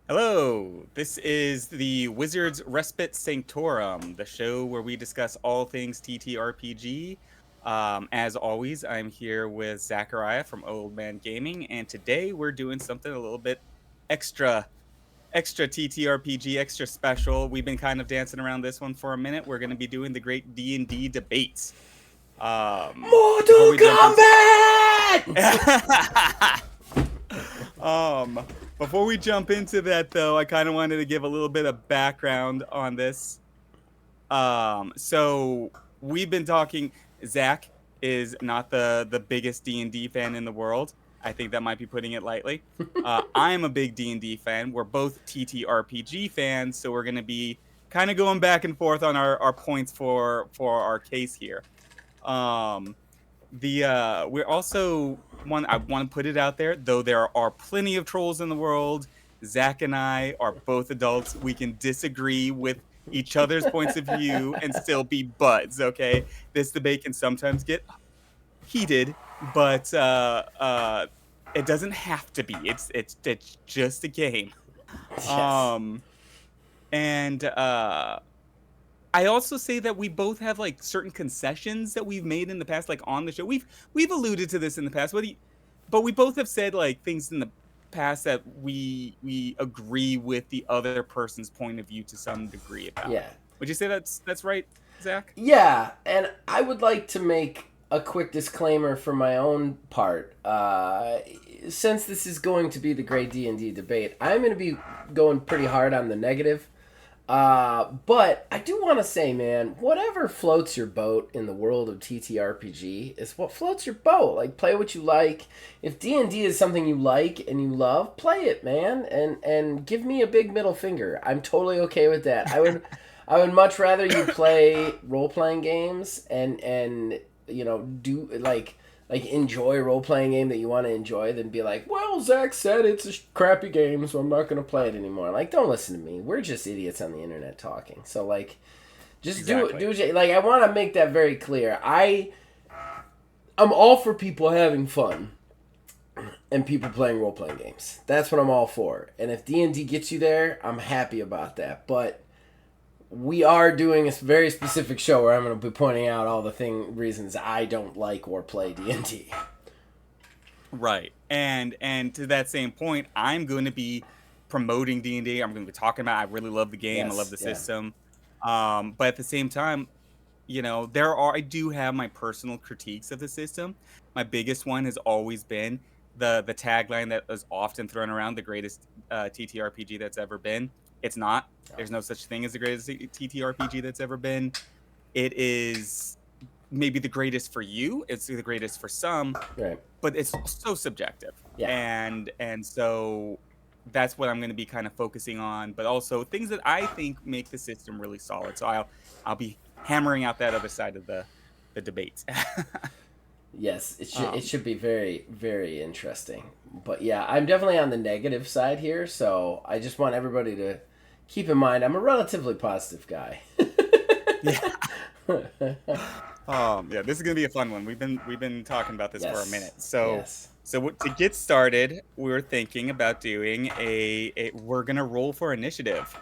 Hello, this is the Wizards Respite Sanctorum, the show where we discuss all things TTRPG. As always, I'm here with Zachariah from Old Man Gaming, and today we're doing something a little bit extra, extra TTRPG, extra special. We've been kind of dancing around this one for a minute. We're going to be doing the great D&D debates. Before Mortal we jump into Kombat! um, before we jump into that, though, I kind of wanted to give a little bit of background on this. So we've been talking. Zach is not the biggest D&D fan in the world. I think that might be putting it lightly. I'm a big D&D fan. We're both TTRPG fans, so we're going to be kind of going back and forth on our points for our case here. Um, we're also one. I want to put it out there, though there are plenty of trolls in the world. Zach and I are both adults. We can disagree with each other's points of view and still be buds. Okay, this debate can sometimes get heated, but it doesn't have to be. It's just a game. Yes. Um, and I also say that we both have like certain concessions that we've made in the past, like on the show. We've alluded to this in the past, but we both have said like things in the past that we agree with the other person's point of view to some degree about. Yeah. Would you say that's right, Zach? Yeah, and I would like to make a quick disclaimer for my own part. Since this is going to be the great D&D debate, I'm going to be going pretty hard on the negative. But I do want to say, man, whatever floats your boat in the world of TTRPG is what floats your boat. Like, play what you like. If D&D is something you like and you love, play it, man, and give me a big middle finger. I'm totally okay with that. I would much rather you play role playing games and do like enjoy a role playing game that you want to enjoy than be like, well, Zach said it's a crappy game, so I'm not gonna play it anymore. Like, don't listen to me. We're just idiots on the internet talking. So like, just Exactly. do like I want to make that very clear. I'm all for people having fun and people playing role playing games. That's what I'm all for. And if D&D gets you there, I'm happy about that. But we are doing a very specific show where I'm going to be pointing out all the reasons I don't like or play D&D. Right. And to that same point, I'm going to be promoting D&D. I'm going to be talking about I really love the game. I love Yes, the yeah. system. But at the same time, I do have my personal critiques of the system. My biggest one has always been the tagline that is often thrown around, the greatest TTRPG that's ever been. It's not. There's no such thing as the greatest TTRPG that's ever been. It is maybe the greatest for you. It's the greatest for some, Right. but it's so subjective. Yeah. And so that's what I'm going to be kind of focusing on, but also things that I think make the system really solid. So I'll be hammering out that other side of the debate. Yes, it um, should be very very interesting. But yeah, I'm definitely on the negative side here, so I just want everybody to keep in mind I'm a relatively positive guy. yeah. Yeah, this is gonna be a fun one. We've been talking about this for a Yes. minute. So Yes. to get started, we're thinking about doing we're gonna roll for initiative.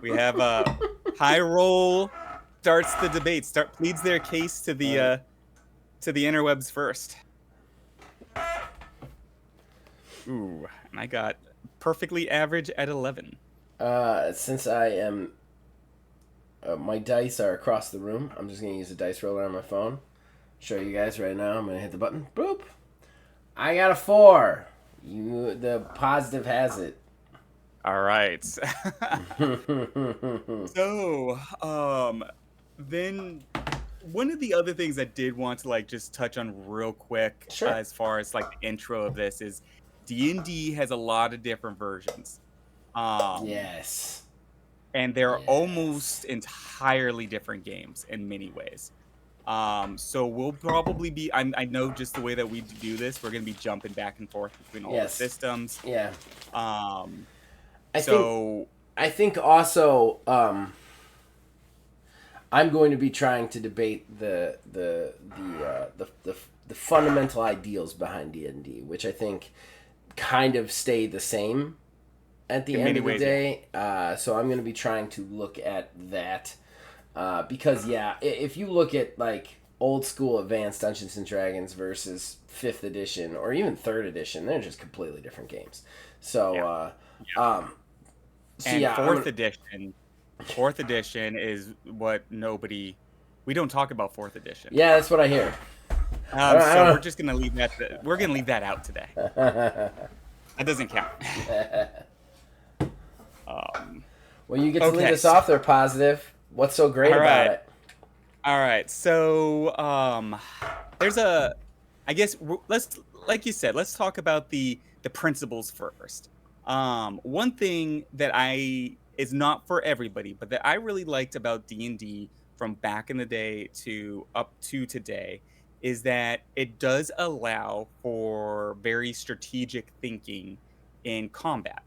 We have a high roll starts the debate, pleads their case All right. to the interwebs first. Ooh, and I got perfectly average at 11. Since I am my dice are across the room, I'm just gonna use a dice roller on my phone. Show you guys right now. I'm gonna hit the button. Boop. I got a 4. The positive has it. All right. So, then one of the other things I did want to like just touch on real quick Sure. as far as like the intro of this is D&D has a lot of different versions. Um, Yes. and they're Yes. almost entirely different games in many ways. So we'll probably I know just the way that we do this, we're going to be jumping back and forth between all the Yes. systems. Yeah. Um, I think so I think also I'm going to be trying to debate the fundamental ideals behind D&D, which I think kind of stay the same at the In end many of the ways, day. So I'm going to be trying to look at that because if you look at like old school Advanced Dungeons and Dragons versus 5th edition or even 3rd edition, they're just completely different games. So yeah. Yeah. so And yeah, fourth edition is what we don't talk about fourth edition. yeah, that's what I hear. So we're just gonna leave that. We're gonna leave that out today. That doesn't count. Well, you get to lead Okay. us off there, positive. What's so great All about right. it? All right. So there's I guess let's, like you said, let's talk about the principles first. One thing that is not for everybody, but that I really liked about D&D from back in the day to up to today is that it does allow for very strategic thinking in combat.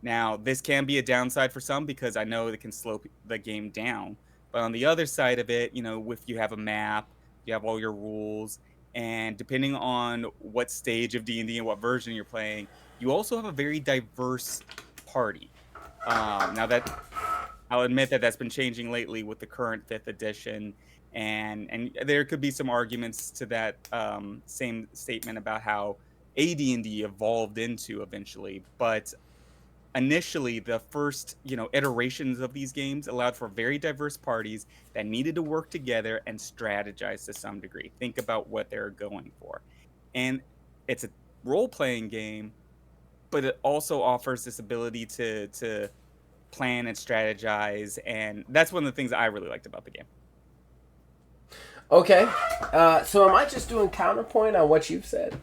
Now, this can be a downside for some because I know it can slow the game down. But on the other side of it, if you have a map, you have all your rules, and depending on what stage of D&D and what version you're playing, you also have a very diverse party. Now that I'll admit that that's been changing lately with the current 5th edition, and there could be some arguments to that same statement about how AD&D evolved into eventually, but initially the first iterations of these games allowed for very diverse parties that needed to work together and strategize to some degree, think about what they're going for. And it's a role-playing game, but it also offers this ability to plan and strategize, and that's one of the things I really liked about the game. Okay, so am I just doing counterpoint on what you've said?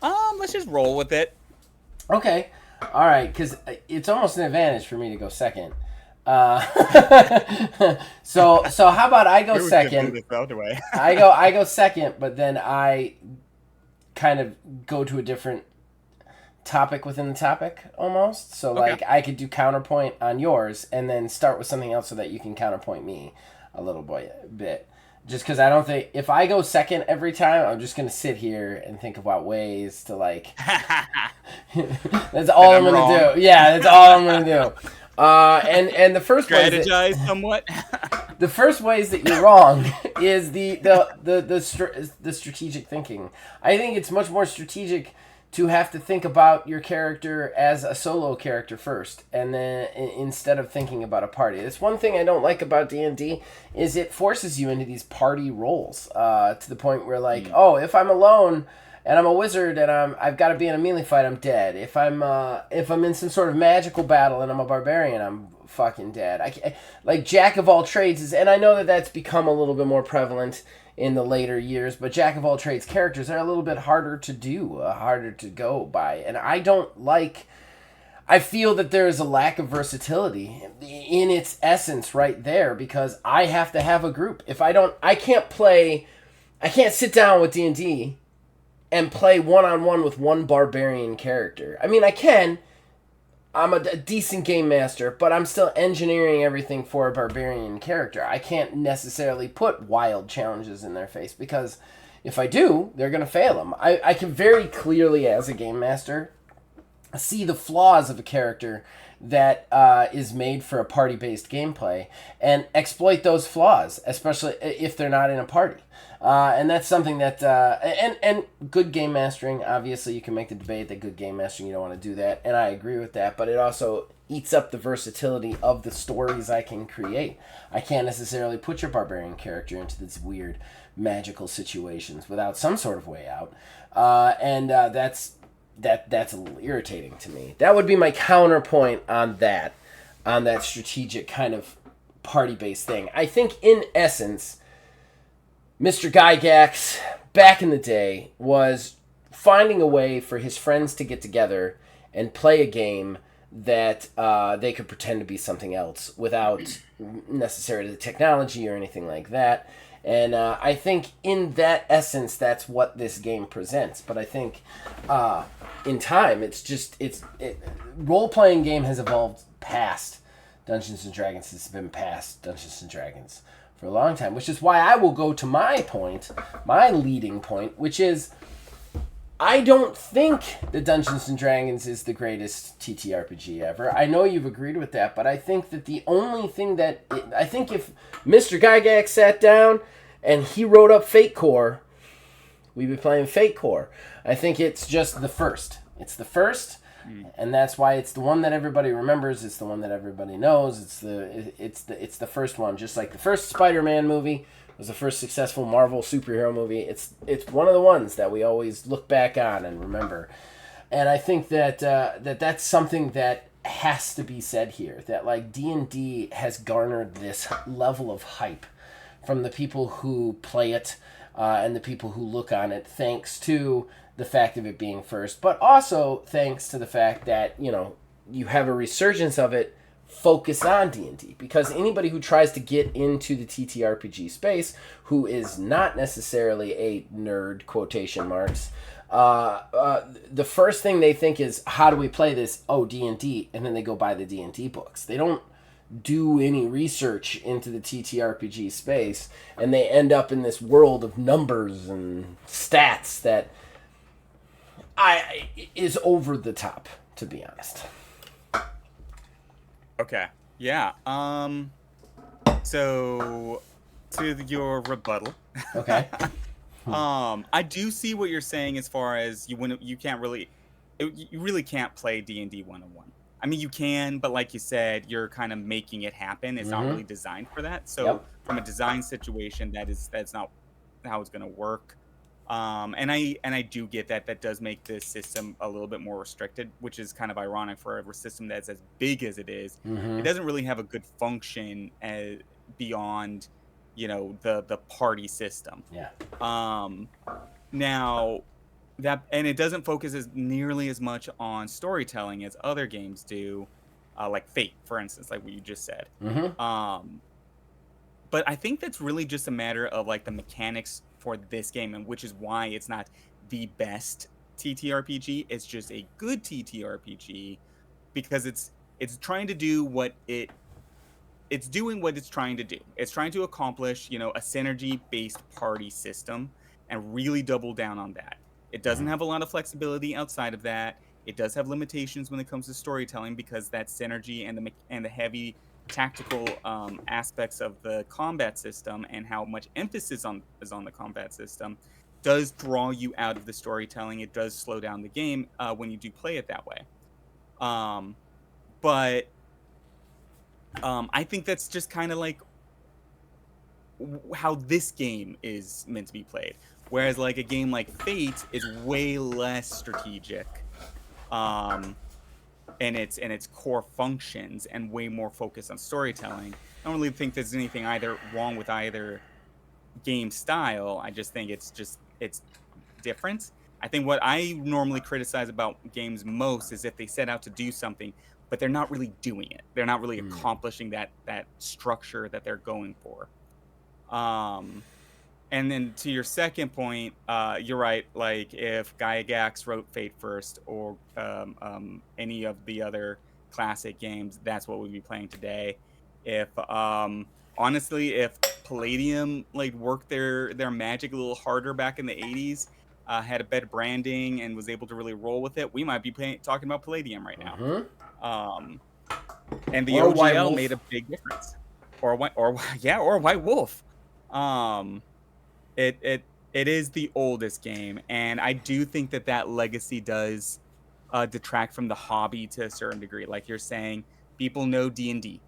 Let's just roll with it. Okay, all right, because it's almost an advantage for me to go second. So how about I go second? I go second, but then I kind of go to a different topic within the topic almost. So like I could do counterpoint on yours and then start with something else so that you can counterpoint me a little bit. Just because I don't think if I go second every time, I'm just gonna sit here and think about ways to like. That's all I'm gonna do. Yeah, that's all I'm gonna do. And the first strategize somewhat. The first ways that you're wrong is the strategic thinking. I think it's much more strategic to have to think about your character as a solo character first, and then instead of thinking about a party. It's one thing I don't like about D&D is it forces you into these party roles to the point where like, oh, if I'm alone and I'm a wizard and I've got to be in a melee fight, I'm dead. If I'm in some sort of magical battle and I'm a barbarian, I'm fucking dead. Like jack of all trades and I know that that's become a little bit more prevalent in the later years, but jack of all trades characters are a little bit harder to do, harder to go by, and I feel that there is a lack of versatility in its essence right there because I have to have a group. If I don't, I can't sit down with D&D and play one-on-one with one barbarian character. I mean, I can. I'm a decent game master, but I'm still engineering everything for a barbarian character. I can't necessarily put wild challenges in their face because if I do, they're going to fail them. I can very clearly, as a game master, see the flaws of a character that is made for a party-based gameplay and exploit those flaws, especially if they're not in a party. And that's something that and good game mastering, obviously you can make the debate that good game mastering you don't want to do that, and I agree with that, but it also eats up the versatility of the stories I can create. I can't necessarily put your barbarian character into these weird magical situations without some sort of way out, and that's a little irritating to me. That would be my counterpoint on that strategic kind of party-based thing. I think in essence, Mr. Gygax, back in the day, was finding a way for his friends to get together and play a game that they could pretend to be something else without necessarily the technology or anything like that. And I think in that essence, that's what this game presents. But I think in time, role-playing game has evolved past Dungeons & Dragons. It's been past Dungeons & Dragons for a long time, which is why I will go to my leading point, which is I don't think the Dungeons and Dragons is the greatest TTRPG ever. I know you've agreed with that, but I think that the only thing I think if Mr. Gygax sat down and he wrote up Fate Core, we'd be playing Fate Core. I think it's just the first. It's the first, and that's why it's the one that everybody remembers. It's the one that everybody knows. It's the first one, just like the first Spider-Man movie was the first successful Marvel superhero movie. It's one of the ones that we always look back on and remember. And I think that that's something that has to be said here. That like D&D has garnered this level of hype from the people who play it and the people who look on it, thanks to the fact of it being first, but also thanks to the fact that you have a resurgence of it. Focus on D&D, because anybody who tries to get into the TTRPG space who is not necessarily a nerd, quotation marks, the first thing they think is, how do we play this? Oh, D&D, and then they go buy the D&D books. They don't do any research into the TTRPG space, and they end up in this world of numbers and stats that is over the top, to be honest. Okay. Yeah. So to your rebuttal. Okay. I do see what you're saying as far as you really can't play D&D 101. I mean, you can, but like you said, you're kind of making it happen. It's not really designed for that. So from a design situation, that's not how it's going to work. And I do get that does make this system a little bit more restricted, which is kind of ironic for a system that's as big as it is. It doesn't really have a good function beyond, the party system. Yeah. Now and it doesn't focus as nearly as much on storytelling as other games do, like Fate, for instance, like what you just said. But I think that's really just a matter of like the mechanics for this game, and which is why it's not the best TTRPG. It's just a good TTRPG because it's trying to do it's doing what it's trying to do. It's trying to accomplish, a synergy-based party system and really double down on that. It doesn't have a lot of flexibility outside of that. It does have limitations when it comes to storytelling because that synergy and the heavy tactical aspects of the combat system and how much emphasis is on the combat system does draw you out of the storytelling. It does slow down the game when you do play it that way. But I think that's just kind of like how this game is meant to be played. Whereas like a game like Fate is way less strategic. And its core functions and way more focused on storytelling. I don't really think there's anything wrong with either game style. I just think it's different. I think what I normally criticize about games most is if they set out to do something, but they're not really doing it. They're not really accomplishing that structure that they're going for. And then to your second point, you're right. Like if Gygax wrote Fate first or any of the other classic games, that's what we'd be playing today. If honestly, if Palladium like worked their magic a little harder back in the 80s, had a better branding and was able to really roll with it, we might be talking about Palladium right now. And the OGL made a big difference. Or a White Wolf. It is the oldest game, and I do think that legacy does detract from the hobby to a certain degree. Like you're saying, people know D&D.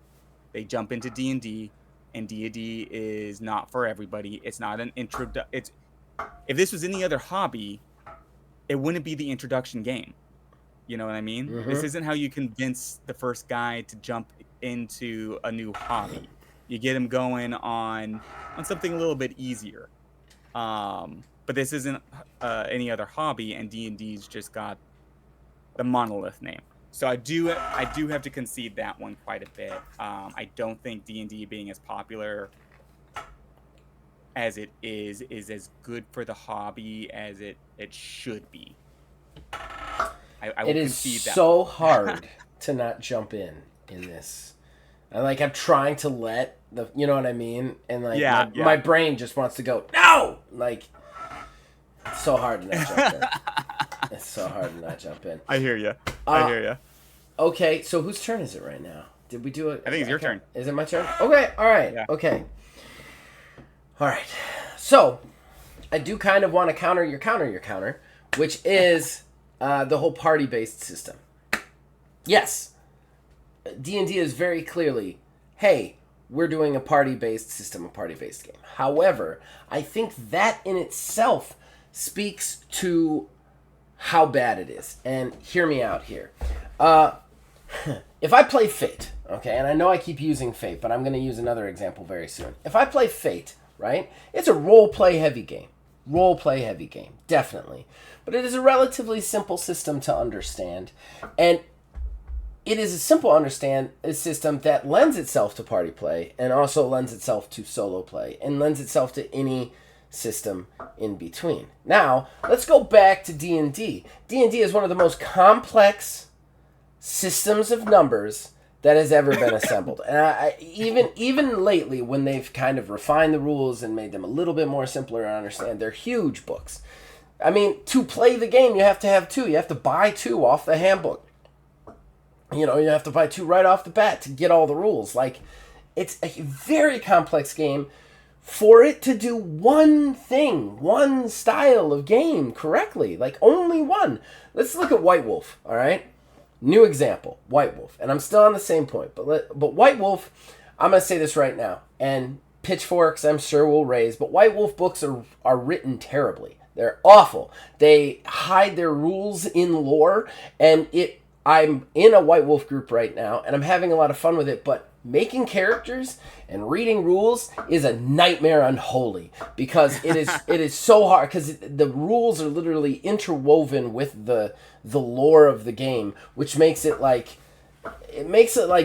They jump into D&D, and D&D is not for everybody. It's not an if this was any other hobby, it wouldn't be the introduction game. You know what I mean? This isn't how you convince the first guy to jump into a new hobby. You get him going on something a little bit easier. But this isn't any other hobby, and D&D's just got the monolith name. So I do have to concede that one quite a bit. I don't think D&D being as popular as it is as good for the hobby as it should be. I will it is concede that. So hard to not jump in this. I'm trying to let you know what I mean? And my brain just wants to go, no! Like, it's so hard to not jump in. It's so hard to not jump in. I hear you. I hear you. Okay, so whose turn is it right now? Did we do it? I think it's your turn. Is it my turn? Okay, all right. Yeah. Okay. All right. So, I do kind of want to counter your counter, which is the whole party-based system. Yes, D&D is very clearly, hey, we're doing a party-based system, a party-based game. However, I think that in itself speaks to how bad it is. And hear me out here. If I play Fate, okay, and I know I keep using Fate, but I'm going to use another example very soon. If I play Fate, right, it's a role-play heavy game. Role-play heavy game, definitely. But it is a relatively simple system to understand. And it is a simple understand a system that lends itself to party play and also lends itself to solo play and lends itself to any system in between. Now, let's go back to D&D. D&D is one of the most complex systems of numbers that has ever been assembled. And even lately, when they've kind of refined the rules and made them a little bit more simpler to understand, they're huge books. I mean, to play the game, you have to have two. You have to buy two off the handbook. You know, you have to buy two right off the bat to get all the rules. Like, it's a very complex game. For it to do one thing, one style of game correctly, like only one. Let's look at White Wolf, all right? New example, White Wolf. And I'm still on the same point, but White Wolf, I'm going to say this right now, and pitchforks I'm sure will raise, but White Wolf books are written terribly. They're awful. They hide their rules in lore, and I'm in a White Wolf group right now, and I'm having a lot of fun with it, but making characters and reading rules is a nightmare unholy, because it is so hard, because the rules are literally interwoven with the lore of the game, which makes it like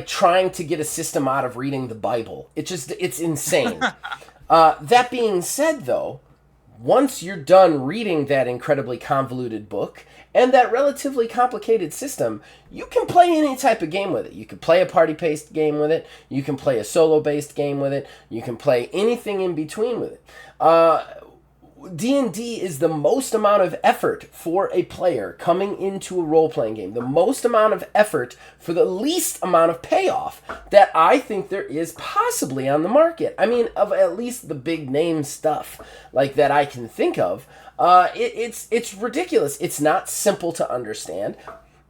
trying to get a system out of reading the Bible. It's insane. That being said, though, once you're done reading that incredibly convoluted book and that relatively complicated system, you can play any type of game with it. You can play a party-based game with it. You can play a solo-based game with it. You can play anything in between with it. D&D is the most amount of effort for a player coming into a role-playing game. The most amount of effort for the least amount of payoff that I think there is possibly on the market. I mean, of at least the big name stuff like that I can think of. It's ridiculous. It's not simple to understand,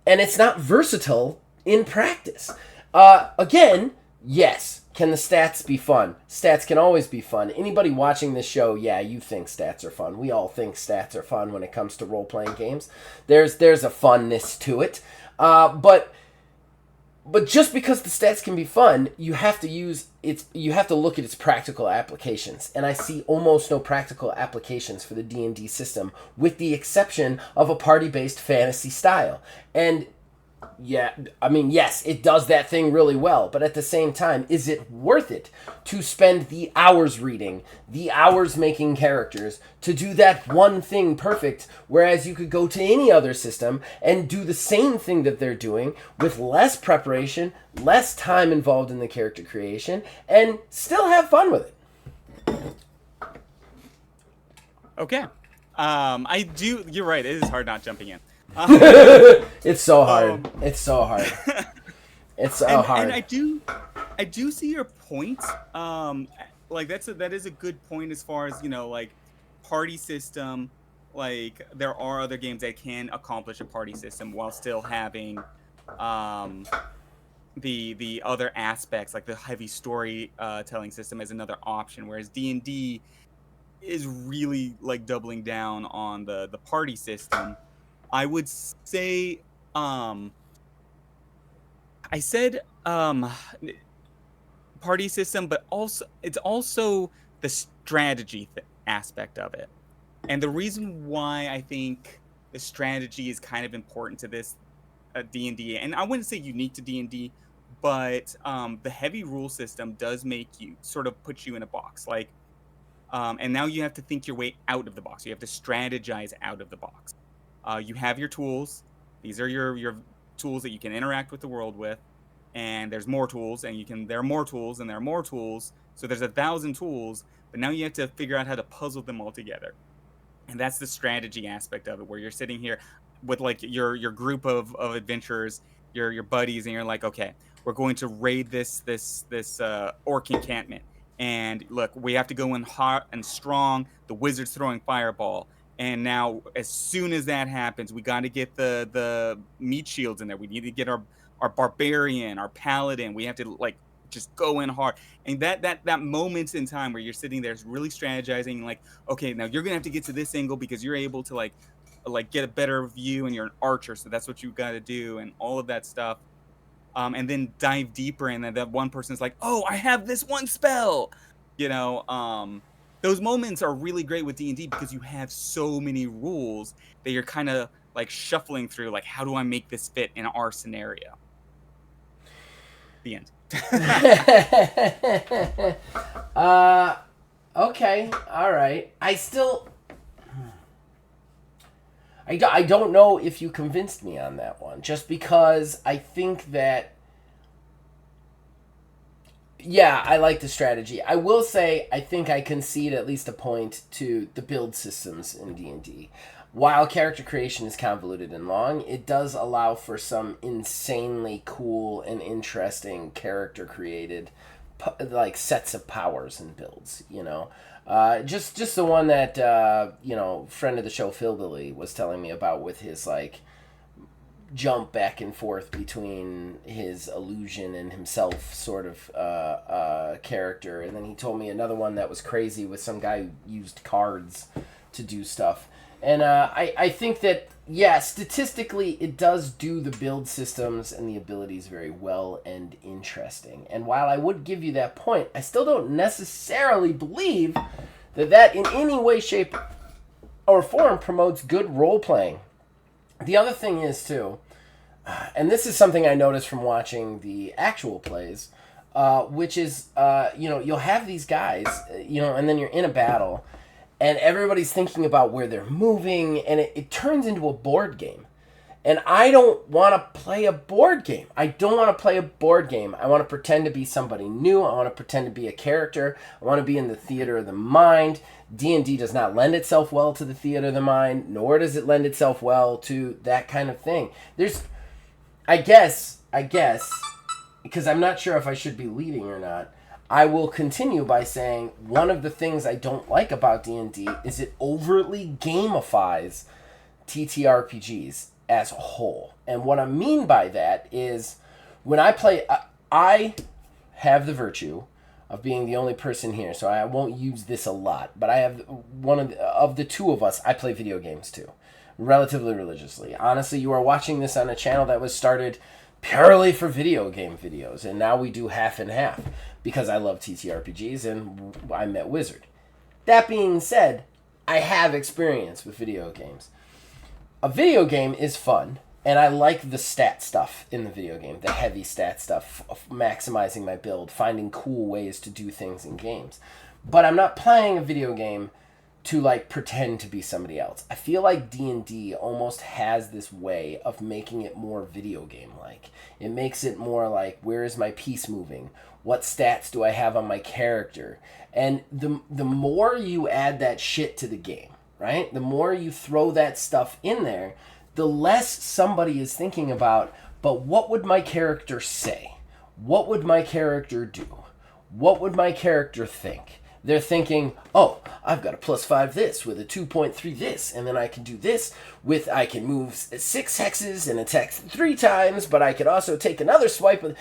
and it's not versatile in practice. Again, yes. Can the stats be fun? Stats can always be fun. Anybody watching this show, yeah, you think stats are fun. We all think stats are fun when it comes to role-playing games. There's a funness to it. But just because the stats can be fun, you have to look at its practical applications. And I see almost no practical applications for the D&D system, with the exception of a party-based fantasy style. And yeah, I mean, yes, it does that thing really well, but at the same time, is it worth it to spend the hours reading, the hours making characters, to do that one thing perfect, whereas you could go to any other system and do the same thing that they're doing with less preparation, less time involved in the character creation, and still have fun with it? Okay. You're right, it is hard not jumping in. It's so hard. It's so hard. It's so hard. And I do see your point. Like that is a good point as far as, you know, like party system. Like there are other games that can accomplish a party system while still having the other aspects, like the heavy story telling system as another option, whereas D&D is really like doubling down on the party system. I would say, I said party system, but it's also the strategy aspect of it. And the reason why I think the strategy is kind of important to this D&D, and I wouldn't say unique to D&D, but the heavy rule system does make you sort of put you in a box. Like, and now you have to think your way out of the box. You have to strategize out of the box. You have your tools. These are your tools that you can interact with the world with. And there's more tools, and there are more tools, and there are more tools. So there's 1,000 tools, but now you have to figure out how to puzzle them all together. And that's the strategy aspect of it, where you're sitting here. with like your group of adventurers, your buddies, and you're like, okay, we're going to raid this orc encampment. And look, we have to go in hot and strong. The wizard's throwing fireball. And now, as soon as that happens, we got to get the meat shields in there. We need to get our barbarian, our paladin. We have to like just go in hard. And that moment in time where you're sitting there really strategizing, like, okay, now you're gonna have to get to this angle because you're able to like get a better view, and you're an archer, so that's what you got to do, and all of that stuff. And then dive deeper, and then that one person's like, oh, I have this one spell, you know. Those moments are really great with D&D because you have so many rules that you're kind of like shuffling through, like, how do I make this fit in our scenario? The end. Okay, all right. I don't know if you convinced me on that one, just because I think that, yeah, I like the strategy. I will say I think I concede at least a point to the build systems in D&D. While character creation is convoluted and long, it does allow for some insanely cool and interesting character created like sets of powers and builds, you know. Just the one that friend of the show Philbilly was telling me about with his like jump back and forth between his illusion and himself sort of character. And then he told me another one that was crazy with some guy who used cards to do stuff. And I think that, yeah, statistically it does do the build systems and the abilities very well and interesting. And while I would give you that point, I still don't necessarily believe that in any way, shape, or form promotes good role-playing. The other thing is, too, and this is something I noticed from watching the actual plays, which is, you'll have these guys, and then you're in a battle, and everybody's thinking about where they're moving, and it turns into a board game. And I don't want to play a board game. I don't want to play a board game. I want to pretend to be somebody new. I want to pretend to be a character. I want to be in the theater of the mind. D&D does not lend itself well to the theater of the mind, nor does it lend itself well to that kind of thing. I guess, because I'm not sure if I should be leading or not, I will continue by saying one of the things I don't like about D&D is it overtly gamifies TTRPGs as a whole. And what I mean by that is when I play, I have the virtue of being the only person here, so I won't use this a lot, but I have one of the two of us, I play video games too, relatively religiously. Honestly, you are watching this on a channel that was started purely for video game videos, and now we do half and half because I love TTRPGs and I met Wizard. That being said, I have experience with video games. A video game is fun, and I like the stat stuff in the video game, the heavy stat stuff, maximizing my build, finding cool ways to do things in games. But I'm not playing a video game to like pretend to be somebody else. I feel like D&D almost has this way of making it more video game like. It makes it more like, where is my piece moving? What stats do I have on my character? And the more you add that shit to the game, right? The more you throw that stuff in there, the less somebody is thinking about, but what would my character say? What would my character do? What would my character think? They're thinking, oh, I've got a +5 this with a 2.3 this, and then I can do this with, I can move 6 hexes and attack 3 times, but I could also take another swipe. And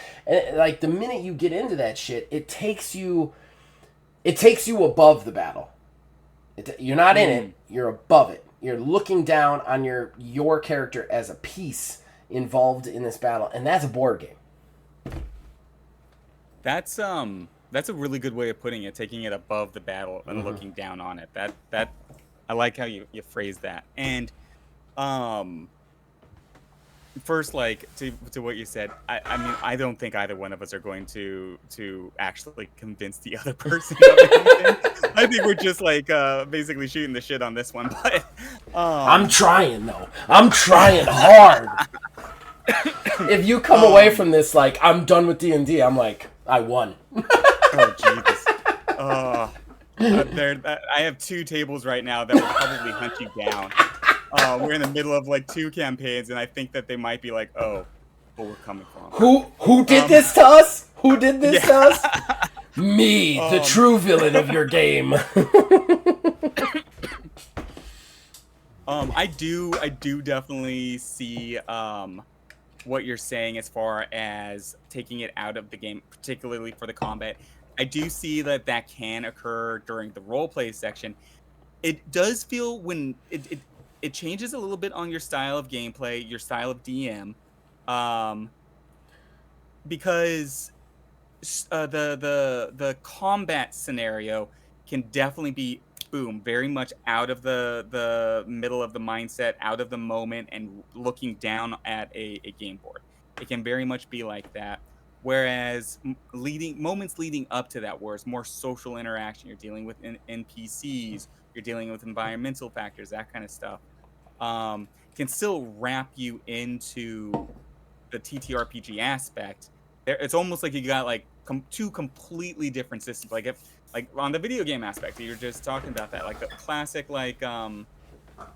like the minute you get into that shit, it takes you above the battle. You're not in it, you're above it. You're looking down on your character as a piece involved in this battle, and that's a board game. That's a really good way of putting it, taking it above the battle and looking down on it. That I like how you phrase that. And first, like to what you said, I mean, I don't think either one of us are going to actually convince the other person of anything. I think we're just like basically shooting the shit on this one. But I'm trying though. I'm trying hard. If you come away from this like, I'm done with D&D, I'm like, I won. Oh Jesus! I have 2 tables right now that will probably hunt you down. We're in the middle of like 2 campaigns, and I think that they might be like, oh, we're coming from. Who did this to us? Who did this to us? Yeah. Me, the true villain of your game. I do definitely see what you're saying as far as taking it out of the game, particularly for the combat. I do see that that can occur during the role play section. It does feel when it changes a little bit on your style of gameplay, your style of DM, um, because the combat scenario can definitely be boom very much out of the middle of the mindset, out of the moment, and looking down at a game board. It can very much be like that. Whereas leading moments leading up to that, where it's more social interaction, you're dealing with NPCs, you're dealing with environmental factors, that kind of stuff, can still wrap you into the TTRPG aspect. It's almost like you got like two completely different systems. Like if like on the video game aspect, you're just talking about that, like the classic like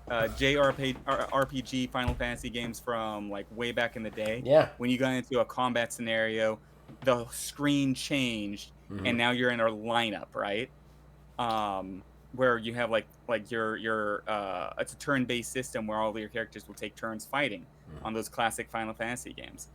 JRPG Final Fantasy games from like way back in the day. Yeah. When you got into a combat scenario, the screen changed, and now you're in a lineup, right? Where you have like your it's a turn-based system where all of your characters will take turns fighting on those classic Final Fantasy games.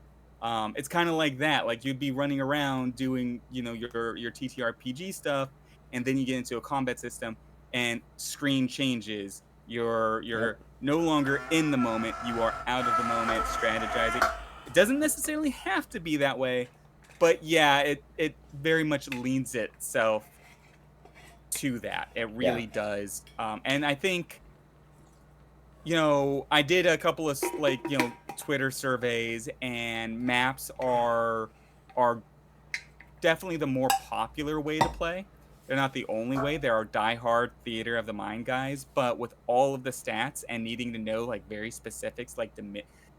It's kind of like that. Like you'd be running around doing, your TTRPG stuff, and then you get into a combat system, and screen changes. You're no longer in the moment. You are out of the moment, strategizing. It doesn't necessarily have to be that way, but yeah, it very much leans itself to that. It really does. And I think, I did a couple of Twitter surveys, and maps are definitely the more popular way to play. They're not the only way. There are diehard theater of the mind guys, but with all of the stats and needing to know like very specifics, like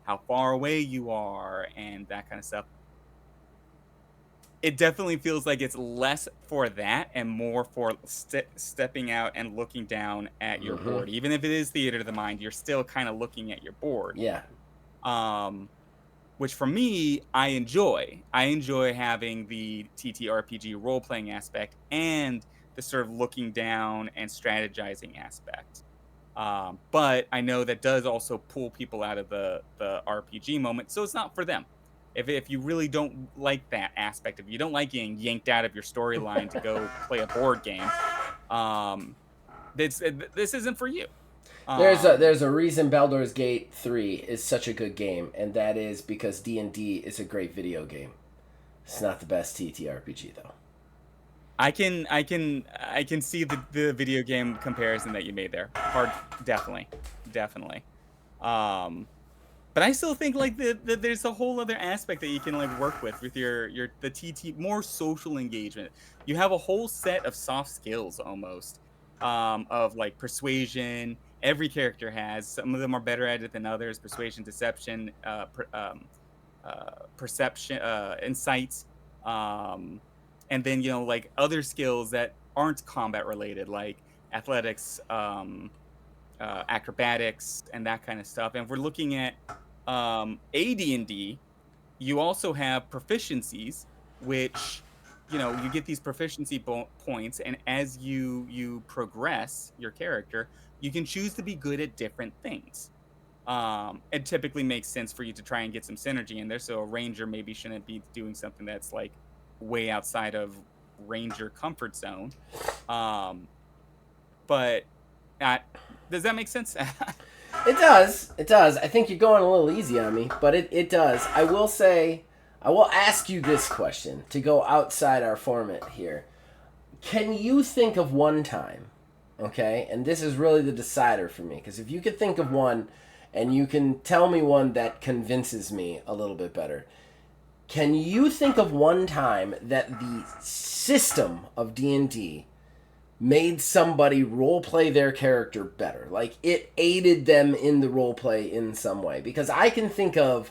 how far away you are and that kind of stuff, it definitely feels like it's less for that and more for stepping out and looking down at your board. Even if it is theater of the mind, you're still kind of looking at your board. Yeah. Which for me, I enjoy. I enjoy having the TTRPG role-playing aspect and the sort of looking down and strategizing aspect. But I know that does also pull people out of the RPG moment, so it's not for them. If you really don't like that aspect, if you don't like getting yanked out of your storyline to go play a board game, this isn't for you. There's a reason Baldur's Gate 3 is such a good game, and that is because D&D is a great video game. It's not the best TTRPG though. I can see the video game comparison that you made there. Hard, definitely. But I still think like there's a whole other aspect that you can like work with the TT, more social engagement. You have a whole set of soft skills almost, of like persuasion. Every character has. Some of them are better at it than others. Persuasion, deception, perception, insights, and then like other skills that aren't combat related, like athletics, acrobatics, and that kind of stuff. And if we're looking at AD&D, you also have proficiencies, which you get these proficiency points, and as you progress your character, you can choose to be good at different things. It typically makes sense for you to try and get some synergy in there. So a ranger maybe shouldn't be doing something that's like way outside of ranger comfort zone. But does that make sense? It does. I think you're going a little easy on me, but it does. I will ask you this question to go outside our format here. Can you think of one time, okay? And this is really the decider for me, because if you could think of one and you can tell me one that convinces me a little bit better, can you think of one time that the system of D&D made somebody roleplay their character better? Like, it aided them in the roleplay in some way? Because I can think of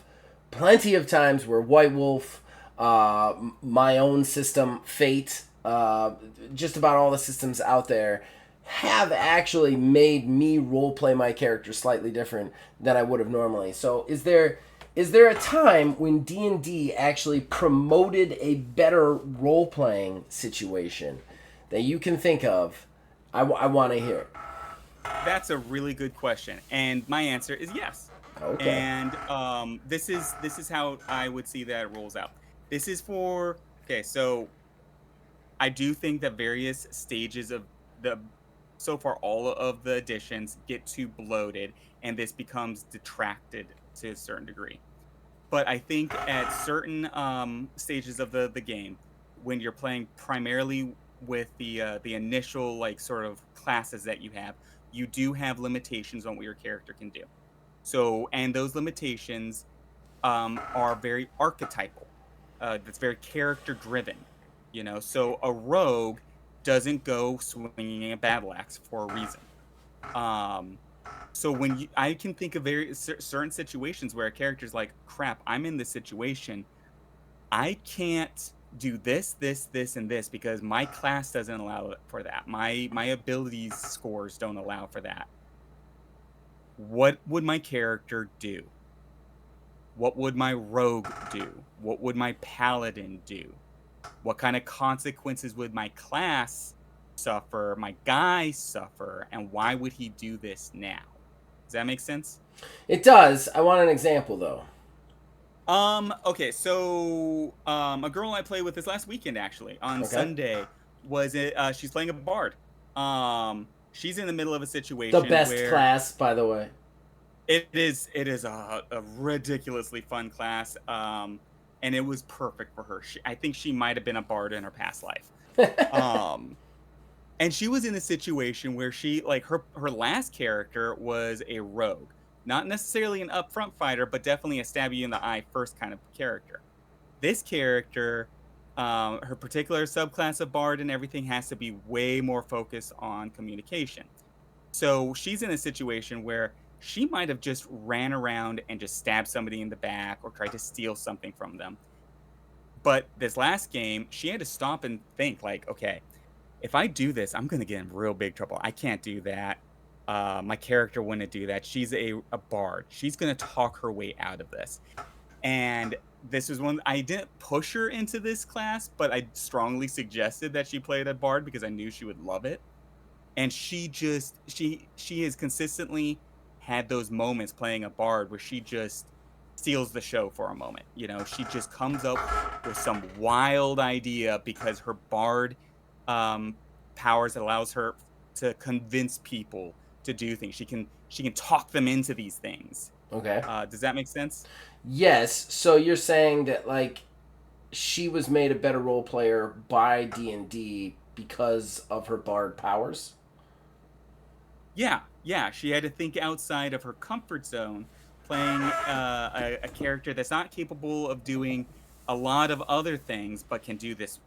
plenty of times where White Wolf, my own system, Fate, just about all the systems out there have actually made me role play my character slightly different than I would have normally. So is there a time when D&D actually promoted a better role playing situation that you can think of? I want to hear it. That's a really good question, and my answer is yes. Okay. And this is how I would see that it rolls out. This is for okay. So I do think that various stages of the so far all of the editions get too bloated, and this becomes detracted to a certain degree. But I think at certain stages of the game, when you're playing primarily with the initial like sort of classes that you do have limitations on what your character can do. So, and those limitations are very archetypal. That's very character driven. You know, so a rogue doesn't go swinging a battle axe for a reason. Um, so I can think of very certain situations where a character's like, "Crap, I'm in this situation. I can't do this, this, this, and this because my class doesn't allow for that. My abilities scores don't allow for that. What would my character do? What would my rogue do? What would my paladin do? What kind of consequences would my class suffer, my guy suffer, and why would he do this now?" Does that make sense? It does. I want an example though. Okay, so a girl I played with this last weekend actually on Okay. Sunday was it she's playing a bard. She's in the middle of a The situation best where class, by the way. it is a ridiculously fun class. And it was perfect for her. I think she might have been a bard in her past life. Um and she was in a situation where she like her last character was a rogue. Not necessarily an upfront fighter, but definitely a stab you in the eye first kind of character. This character, her particular subclass of bard and everything has to be way more focused on communication. So she's in a situation where she might have just ran around and just stabbed somebody in the back or tried to steal something from them. But this last game, she had to stop and think like, okay, if I do this, I'm gonna get in real big trouble. I can't do that. My character wouldn't do that. She's a bard. She's gonna talk her way out of this. And this was one I didn't push her into this class, but I strongly suggested that she played a bard because I knew she would love it. And she has consistently had those moments playing a bard where she just steals the show for a moment. You know, she just comes up with some wild idea because her bard um, powers allows her to convince people to do things. She can talk them into these things. Okay. Does that make sense? Yes. So you're saying that like she was made a better role player by D&D because of her bard powers? Yeah, yeah. She had to think outside of her comfort zone, playing a character that's not capable of doing a lot of other things, but can do this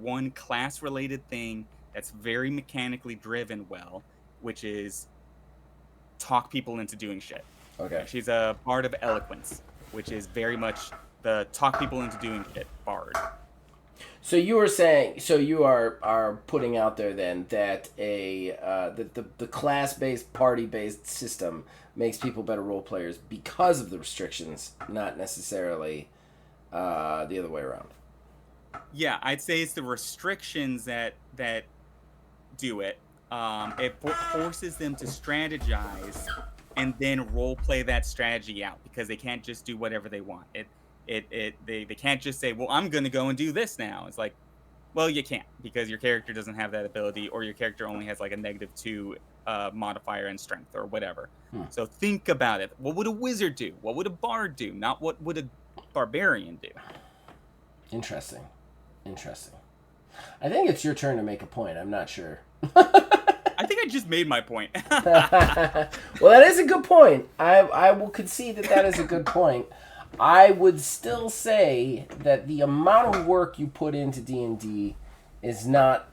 one class related thing that's very mechanically driven well, which is talk people into doing shit. Okay. She's a bard of eloquence, which is very much the talk people into doing shit bard. So you were saying, so you are putting out there then that the class based party based system makes people better role players because of the restrictions, not necessarily the other way around. Yeah, I'd say it's the restrictions that do it. It forces them to strategize and then role play that strategy out because they can't just do whatever they want. They can't just say, "Well, I'm going to go and do this now." It's like, well, you can't because your character doesn't have that ability, or your character only has like a -2 modifier in strength or whatever. Hmm. So think about it. What would a wizard do? What would a bard do? Not what would a barbarian do? Interesting. Interesting. I think it's your turn to make a point. I'm not sure. I think I just made my point. Well, that is a good point. I will concede that is a good point. I would still say that the amount of work you put into D&D is not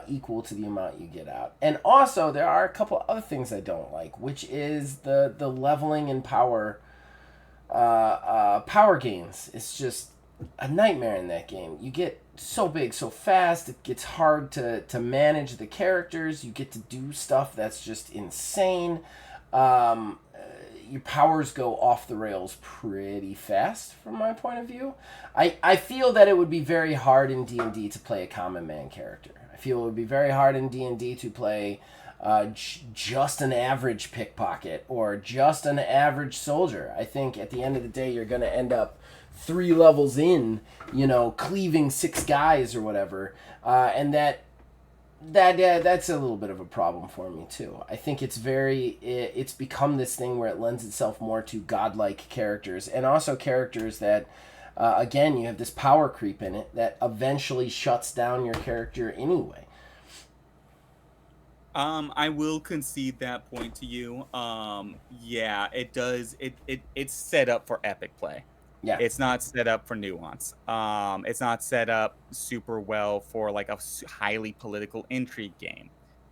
equal to the amount you get out. And also, there are a couple other things I don't like, which is the leveling and power gains. It's just a nightmare in that game. You get so big so fast. It gets hard to manage the characters. You get to do stuff that's just insane. Um, your powers go off the rails pretty fast from my point of view. I feel that it would be very hard in D&D to play a common man character. I feel it would be very hard in D&D to play just an average pickpocket or just an average soldier. I think at the end of the day, you're going to end up 3 levels in, cleaving 6 guys or whatever, and that's a little bit of a problem for me too. I think it's become this thing where it lends itself more to godlike characters, and also characters that, again, you have this power creep in it that eventually shuts down your character anyway. I will concede that point to you. Yeah, it does. It's set up for epic play. Yeah. It's not set up for nuance. It's not set up super well for like a highly political intrigue game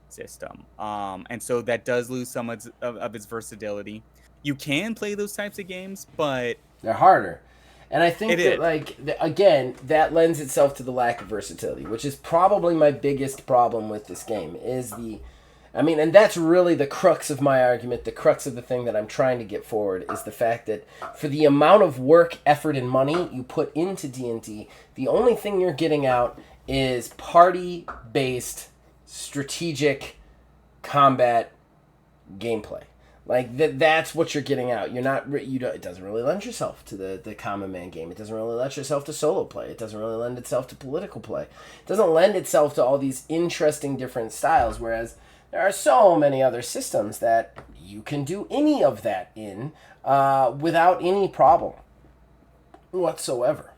system. And so that does lose some of its versatility. You can play those types of games, but they're harder. And I think it that, is. again, that lends itself to the lack of versatility, which is probably my biggest problem with this game, and that's really the crux of my argument, the crux of the thing that I'm trying to get forward, is the fact that for the amount of work, effort, and money you put into D&D, the only thing you're getting out is party-based, strategic combat gameplay. Like that's what you're getting out. You're not it doesn't really lend yourself to the common man game. It doesn't really lend yourself to solo play. It doesn't really lend itself to political play. It doesn't lend itself to all these interesting different styles, whereas there are so many other systems that you can do any of that in without any problem whatsoever.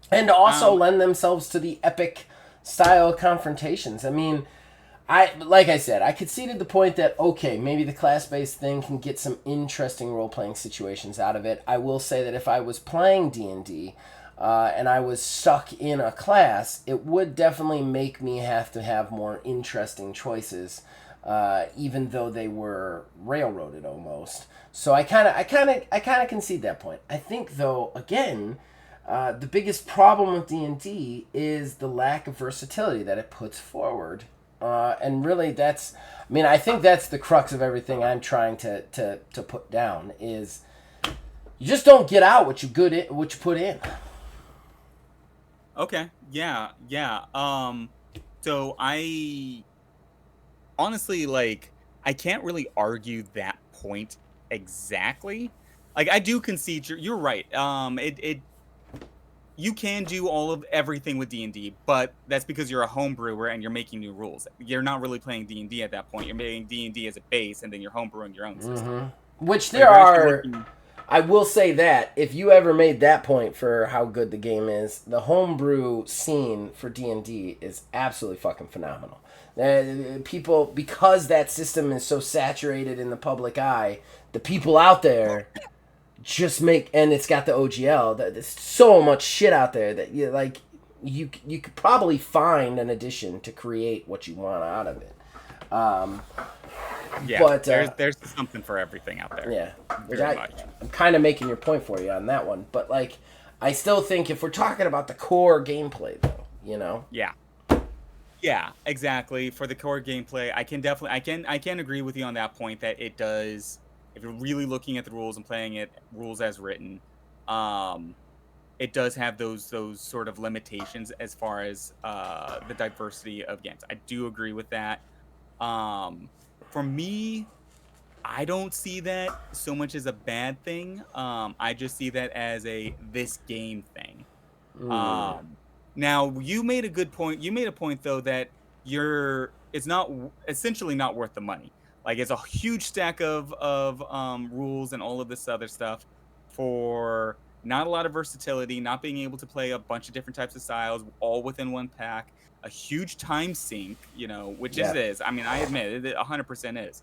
And also lend themselves to the epic style confrontations. I mean, like I said, I conceded the point that, okay, maybe the class-based thing can get some interesting role-playing situations out of it. I will say that if I was playing D&D and I was stuck in a class, it would definitely make me have to have more interesting choices, even though they were railroaded almost. So I kind of concede that point. I think, though, again, the biggest problem with D&D is the lack of versatility that it puts forward. And really, I think that's the crux of everything I'm trying to put down is you just don't get out what you put in. Okay. Yeah. So I honestly, like, I can't really argue that point exactly. Like, I do concede you're right. You can do everything with D&D, but that's because you're a home brewer and you're making new rules. You're not really playing D&D at that point. You're making D&D as a base, and then you're home brewing your own system. Which there are. I will say that if you ever made that point for how good the game is, the homebrew scene for D&D is absolutely fucking phenomenal. People, because that system is so saturated in the public eye, the people out there just and it's got the OGL. There's so much shit out there that you could probably find an addition to create what you want out of it. Yeah, but there's something for everything out there. Yeah, very much. I'm kind of making your point for you on that one, but I still think if we're talking about the core gameplay, though, Yeah, exactly. For the core gameplay, I can agree with you on that point that it does. If you're really looking at the rules and playing it rules as written, it does have those sort of limitations as far as the diversity of games. I do agree with that. For me, I don't see that so much as a bad thing. I just see that as this game thing. Now, you made a good point. You made a point, though, that it's not essentially not worth the money. Like, it's a huge stack of rules and all of this other stuff for not a lot of versatility, not being able to play a bunch of different types of styles all within one pack, a huge time sink, which it is. I mean, I admit it 100% is.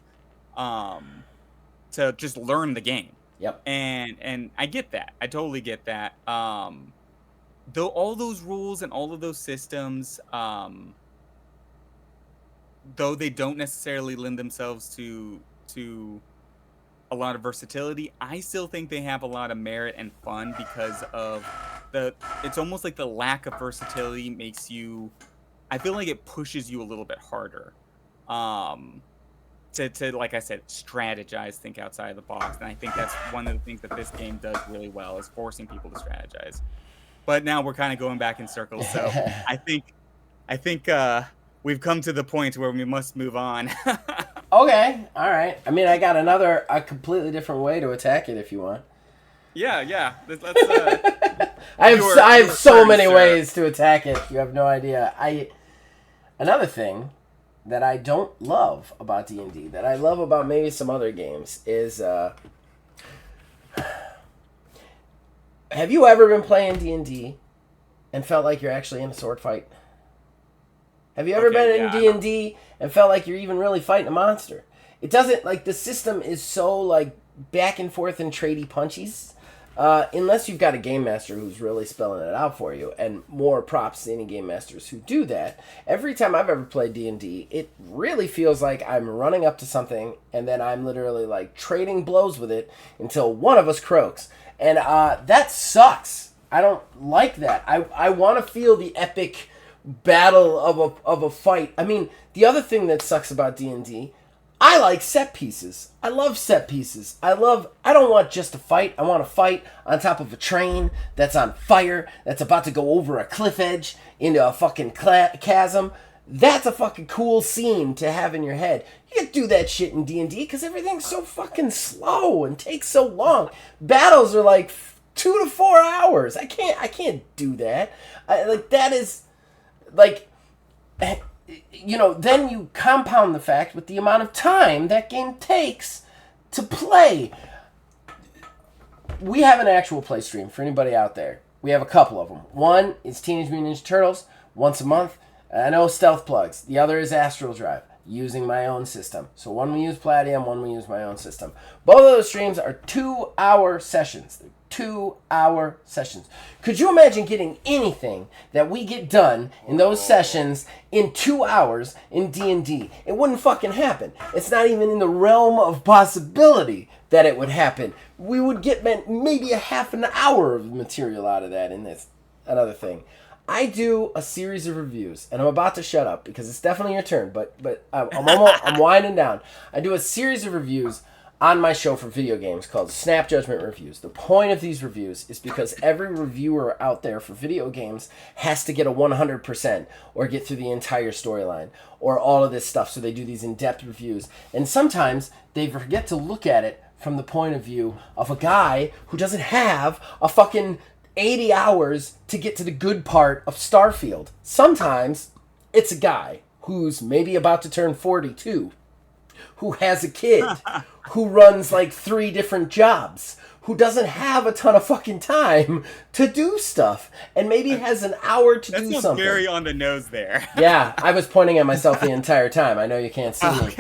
To just learn the game. Yep. And I get that. I totally get that. Though all those rules and all of those systems, though they don't necessarily lend themselves to a lot of versatility, I still think they have a lot of merit and fun because of it's almost like the lack of versatility makes you. I feel like it pushes you a little bit harder. To like I said, strategize, think outside of the box, and I think that's one of the things that this game does really well is forcing people to strategize. But now we're kind of going back in circles, so I think we've come to the point where we must move on. Okay, all right. I mean, I got a completely different way to attack it if you want. Yeah. Let's I have so many ways to attack it. You have no idea. Another thing that I don't love about D&D, that I love about maybe some other games, is have you ever been playing D&D and felt like you're actually in a sword fight? Have you ever been in D&D and felt like you're even really fighting a monster? It doesn't, like, the system is so, like, back and forth and tradey punchies. Unless you've got a game master who's really spelling it out for you, and more props to any game masters who do that. Every time I've ever played D&D, it really feels like I'm running up to something, and then I'm literally, like, trading blows with it until one of us croaks. And that sucks. I don't like that. I want to feel the epic battle of a fight. I mean, the other thing that sucks about D&D, I like set pieces. I love set pieces. I don't want just a fight. I want to fight on top of a train that's on fire, that's about to go over a cliff edge into a fucking chasm. That's a fucking cool scene to have in your head. You can't do that shit in D&D because everything's so fucking slow and takes so long. Battles are like 2 to 4 hours. I can't do that. That is like, you know, then you compound the fact with the amount of time that game takes to play. We have an actual play stream for anybody out there. We have a couple of them. One is Teenage Mutant Ninja Turtles, once a month. I know Stealth Plugs. The other is Astral Drive, using my own system. So one we use Palladium, one we use my own system. Both of those streams are 2-hour sessions. 2-hour sessions. Could you imagine getting anything that we get done in those sessions in 2 hours in D&D? It wouldn't fucking happen. It's not even in the realm of possibility that it would happen. We would get maybe a half an hour of material out of that in this. Another thing. I do a series of reviews, and I'm about to shut up because it's definitely your turn, but I'm winding down. I do a series of reviews on my show for video games called Snap Judgment Reviews. The point of these reviews is because every reviewer out there for video games has to get a 100% or get through the entire storyline or all of this stuff, so they do these in-depth reviews. And sometimes they forget to look at it from the point of view of a guy who doesn't have a fucking 80 hours to get to the good part of Starfield. Sometimes it's a guy who's maybe about to turn 42, who has a kid, who runs like 3 different jobs, who doesn't have a ton of fucking time to do stuff, and maybe has an hour to do something. That's very on the nose there. Yeah, I was pointing at myself the entire time. I know you can't see me.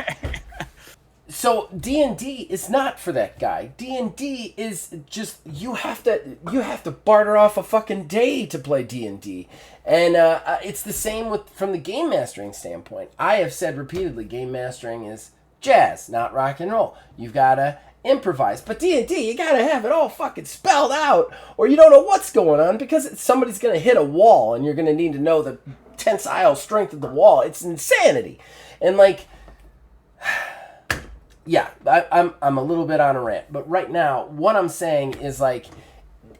So D&D is not for that guy. D&D is just you have to barter off a fucking day to play D&D, and it's the same from the game mastering standpoint. I have said repeatedly, game mastering is jazz, not rock and roll. You've got to improvise. But D&D, you got to have it all fucking spelled out, or you don't know what's going on because somebody's going to hit a wall, and you're going to need to know the tensile strength of the wall. It's insanity. And like, yeah, I'm a little bit on a rant. But right now, what I'm saying is like,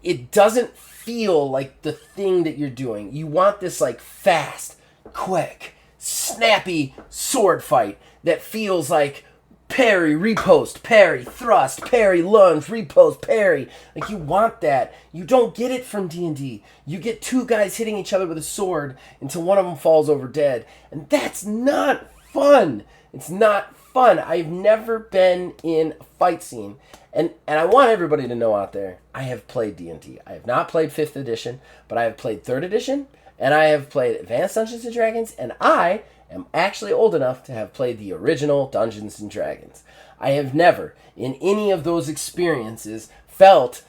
it doesn't feel like the thing that you're doing. You want this like fast, quick, snappy sword fight that feels like parry, riposte, parry, thrust, parry, lunge, riposte, parry. Like, you want that. You don't get it from D&D. You get 2 guys hitting each other with a sword until one of them falls over dead. And that's not fun. It's not fun. I've never been in a fight scene. And I want everybody to know out there, I have played D&D. I have not played 5th edition, but I have played 3rd edition, and I have played Advanced Dungeons & Dragons, and I am actually old enough to have played the original Dungeons & Dragons. I have never, in any of those experiences, felt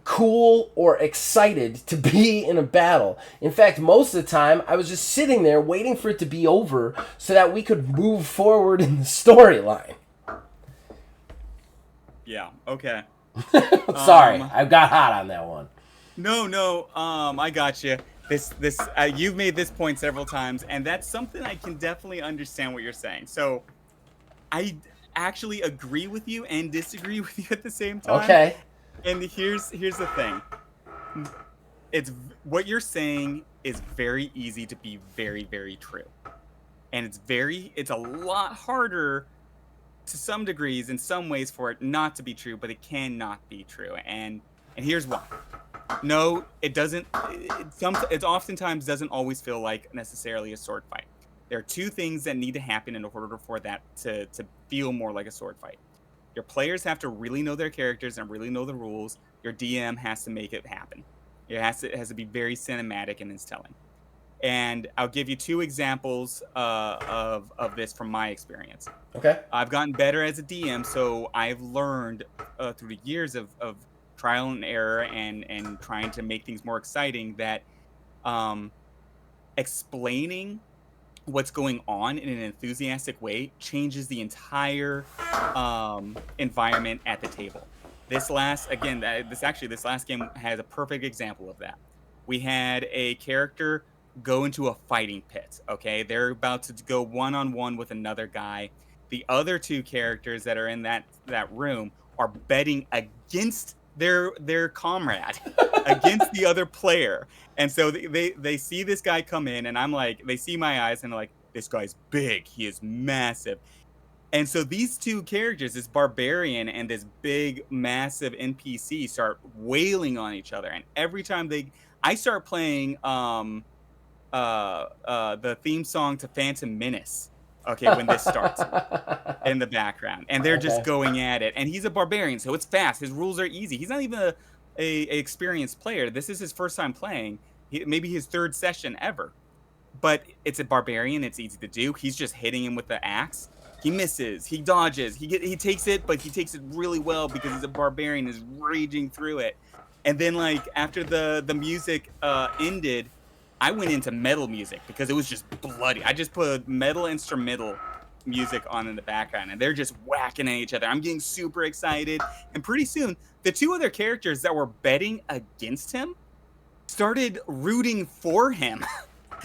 cool or excited to be in a battle. In fact, most of the time, I was just sitting there waiting for it to be over so that we could move forward in the storyline. Yeah, okay. Sorry, I got hot on that one. No. I got you. You've made this point several times, and that's something I can definitely understand what you're saying. So I actually agree with you and disagree with you at the same time. Okay. And here's the thing. What you're saying is very easy to be very, very true. And it's a lot harder to some degrees in some ways for it not to be true, but it cannot be true. And here's why. No, it doesn't. It oftentimes doesn't always feel like necessarily a sword fight. There are two things that need to happen in order for that to feel more like a sword fight. Your players have to really know their characters and really know the rules. Your DM has to make it happen. It has to be very cinematic in its telling. And I'll give you two examples of this from my experience. Okay. I've gotten better as a DM, so I've learned through the years of trial and error and trying to make things more exciting that um, explaining what's going on in an enthusiastic way changes the entire environment at the table. This last game has a perfect example of that. We had a character go into a fighting pit. Okay, they're about to go one-on-one with another guy. The other two characters that are in that room are betting against their comrade, against the other player. And so they see this guy come in, and I'm like, they see my eyes, and they're like, this guy's big, he is massive. And so these two characters, this barbarian and this big, massive NPC, start wailing on each other. And every time I start playing the theme song to Phantom Menace. Okay, when this starts in the background, and they're just going at it. And he's a barbarian, so it's fast. His rules are easy. He's not even a experienced player. This is his first time playing. Maybe his third session ever. But it's a barbarian. It's easy to do. He's just hitting him with the axe. He misses. He dodges. He takes it, but he takes it really well because he's a barbarian. Is raging through it. And then, like, after the music ended, I went into metal music because it was just bloody. I just put metal instrumental music on in the background, and they're just whacking at each other. I'm getting super excited. And pretty soon, the two other characters that were betting against him started rooting for him.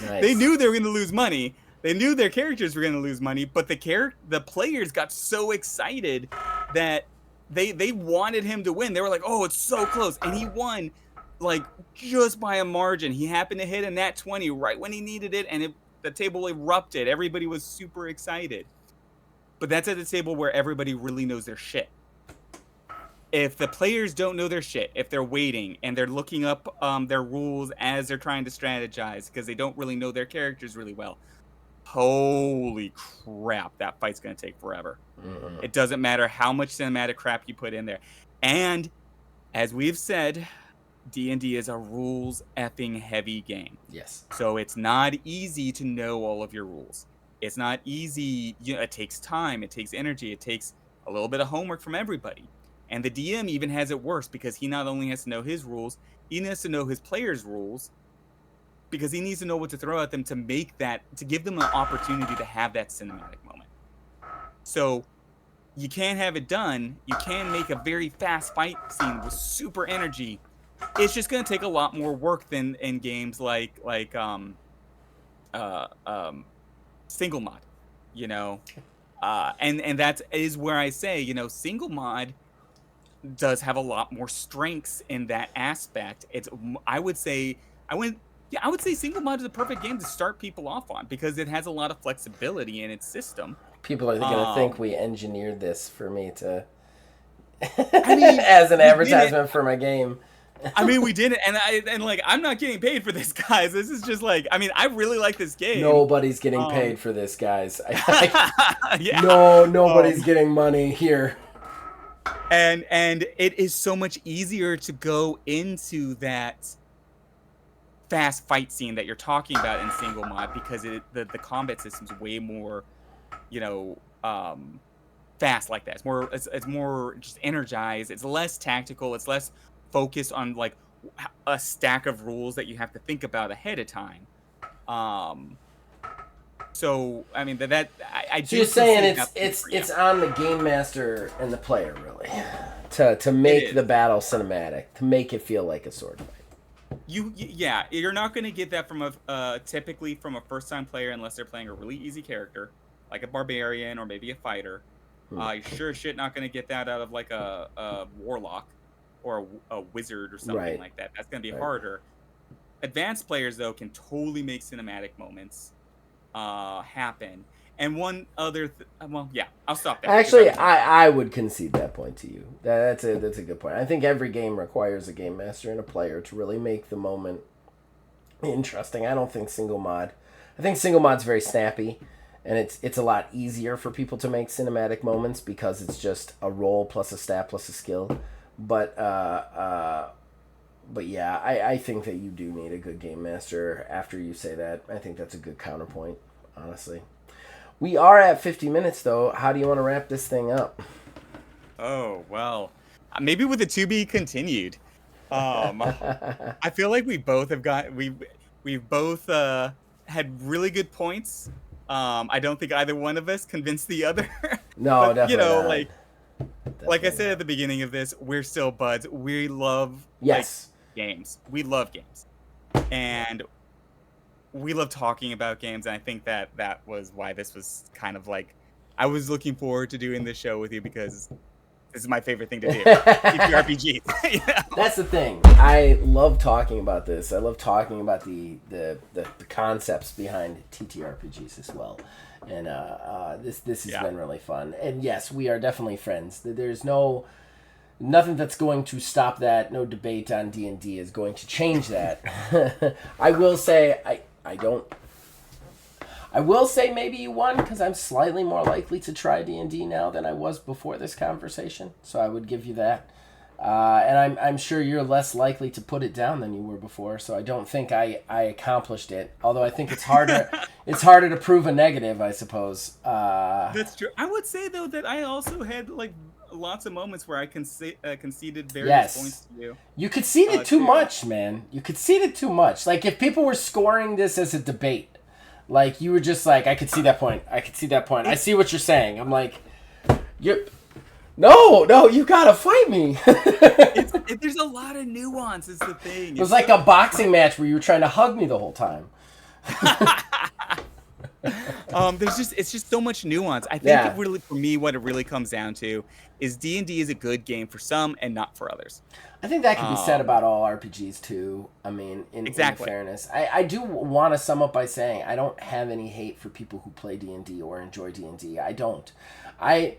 Nice. They knew they were going to lose money. They knew their characters were going to lose money, but the players got so excited that they wanted him to win. They were like, "Oh, it's so close." And he won like just by a margin. He happened to hit a nat 20 right when he needed it, and the table erupted. Everybody was super excited. But that's at the table where everybody really knows their shit. If the players don't know their shit, if they're waiting and they're looking up their rules as they're trying to strategize because they don't really know their characters really well, holy crap, that fight's going to take forever. Mm-hmm. It doesn't matter how much cinematic crap you put in there. And as we've said, D&D is a rules effing heavy game. Yes. So it's not easy to know all of your rules. It's not easy. It takes time. It takes energy. It takes a little bit of homework from everybody. And the DM even has it worse because he not only has to know his rules, he needs to know his players' rules because he needs to know what to throw at them to give them an opportunity to have that cinematic moment. So you can have it done. You can make a very fast fight scene with super energy. It's just going to take a lot more work than in games like single mod, and that is where I say, single mod does have a lot more strengths in that aspect. I would say single mod is a perfect game to start people off on because it has a lot of flexibility in its system. People are going to think we engineered this for me to, as an advertisement for my game. I mean, we did it, and I'm not getting paid for this, guys. This is just I really like this game. Nobody's getting paid for this, guys. Yeah. Nobody's getting money here. And it is so much easier to go into that fast fight scene that you're talking about in single mod because the combat system's way more, fast like that. It's more just energized. It's less tactical. It's less focused on like a stack of rules that you have to think about ahead of time. So I mean I so you're saying it's on the game master and the player really to make the battle cinematic, to make it feel like a sword fight. Yeah, you're not going to get that from a typically from a first time player unless they're playing a really easy character like a barbarian or maybe a fighter. You're sure as shit not going to get that out of like a warlock or a wizard or something Right. like that. That's going to be Right. harder. Advanced players though can totally make cinematic moments happen. And one other, well, yeah, I'll stop there. Actually, I would concede that point to you. That's a good point. I think every game requires a game master and a player to really make the moment interesting. I don't think single mod. I think single mod's very snappy, and it's a lot easier for people to make cinematic moments because it's just a roll plus a stat plus a skill. But yeah, I think that you do need a good game master. After you say that, I think that's a good counterpoint. Honestly. We are at 50 minutes, though. How do you want to wrap this thing up? Oh, well, maybe with a to be continued. I feel like we both have we've both had really good points. I don't think either one of us convinced the other. No, but, definitely not. Like I said at the beginning of this, we're still buds. We love games. We love games, and we love talking about games. And I think that was why this was kind of like I was looking forward to doing this show with you because this is my favorite thing to do. TTRPGs. You know? That's the thing. I love talking about this. I love talking about the concepts behind TTRPGs as well. And this has been really fun. And yes, we are definitely friends. There's nothing that's going to stop that. No debate on D&D is going to change that. I will say I will say maybe you won because I'm slightly more likely to try D&D now than I was before this conversation. So I would give you that. And I'm sure you're less likely to put it down than you were before. So I don't think I accomplished it. Although I think it's harder to prove a negative, I suppose. That's true. I would say though that I also had like lots of moments where I conceded various points to you. You conceded too much, man. You conceded too much. Like if people were scoring this as a debate, like you were just like, I could see that point. I see what you're saying. I'm like, No, you gotta fight me. There's a lot of nuance is the thing. It was like a boxing match where you were trying to hug me the whole time. It's just so much nuance. I think it really, for me, what it really comes down to is D&D is a good game for some and not for others. I think that can be said about all RPGs too. I mean, in fairness, I do want to sum up by saying I don't have any hate for people who play D&D or enjoy D&D. I don't. I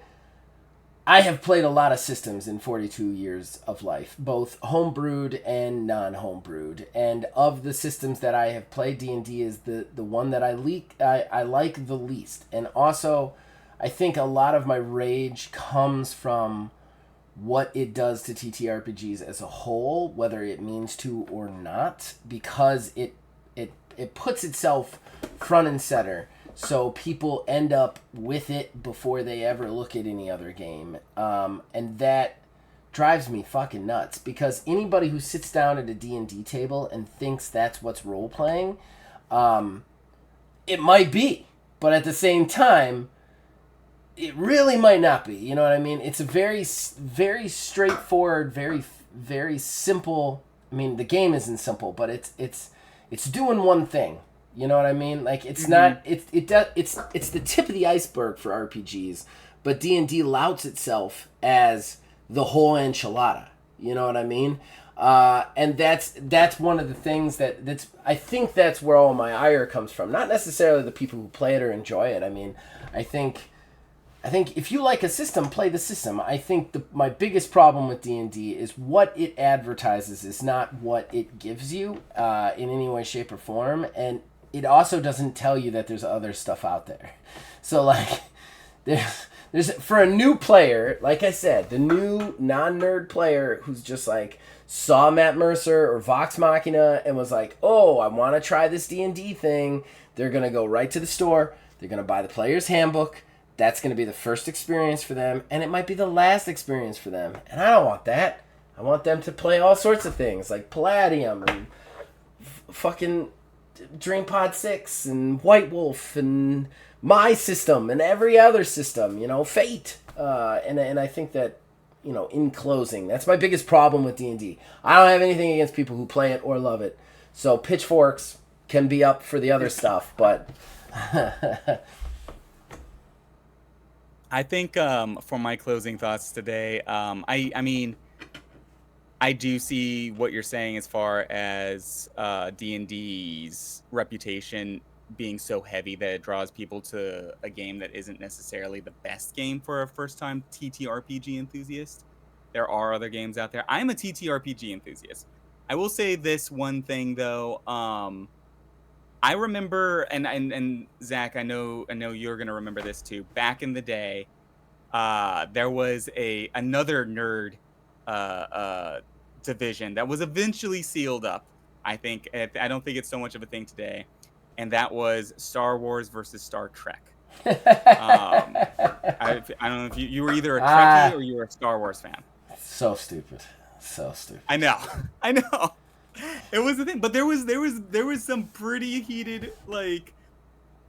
have played a lot of systems in 42 years of life, both homebrewed and non-homebrewed. And of the systems that I have played, D&D is the one that I like the least. And also, I think a lot of my rage comes from what it does to TTRPGs as a whole, whether it means to or not, because it puts itself front and center. So people end up with it before they ever look at any other game. And that drives me fucking nuts. Because anybody who sits down at a D&D table and thinks that's what's role-playing, it might be. But at the same time, it really might not be. You know what I mean? It's a very, very straightforward, very, very simple... I mean, the game isn't simple, but it's doing one thing. You know what I mean? Like it's not it's the tip of the iceberg for RPGs, but D&D louts itself as the whole enchilada. You know what I mean? And that's one of the things I think that's where all my ire comes from. Not necessarily the people who play it or enjoy it. I mean, I think if you like a system, play the system. I think my biggest problem with D&D is what it advertises is not what it gives you in any way, shape, or form, and it also doesn't tell you that there's other stuff out there. So, like, there's for a new player, like I said, the new non-nerd player who's just, like, saw Matt Mercer or Vox Machina and was like, oh, I want to try this D&D thing. They're going to go right to the store. They're going to buy the player's handbook. That's going to be the first experience for them, and it might be the last experience for them. And I don't want that. I want them to play all sorts of things, like Palladium and fucking DreamPod 6 and White Wolf and my system and every other system, Fate. And I think that, in closing, that's my biggest problem with D&D. I don't have anything against people who play it or love it. So pitchforks can be up for the other stuff, but I think for my closing thoughts today, I mean, I do see what you're saying as far as D&D's reputation being so heavy that it draws people to a game that isn't necessarily the best game for a first-time TTRPG enthusiast. There are other games out there. I'm a TTRPG enthusiast. I will say this one thing though. I remember, and Zach, I know you're gonna remember this too. Back in the day, there was another nerd division that was eventually sealed up. I don't think it's so much of a thing today, and that was Star Wars versus Star Trek. I don't know if you were either a Trekkie or you were a Star Wars fan. So stupid. I know. It was a thing, but there was some pretty heated like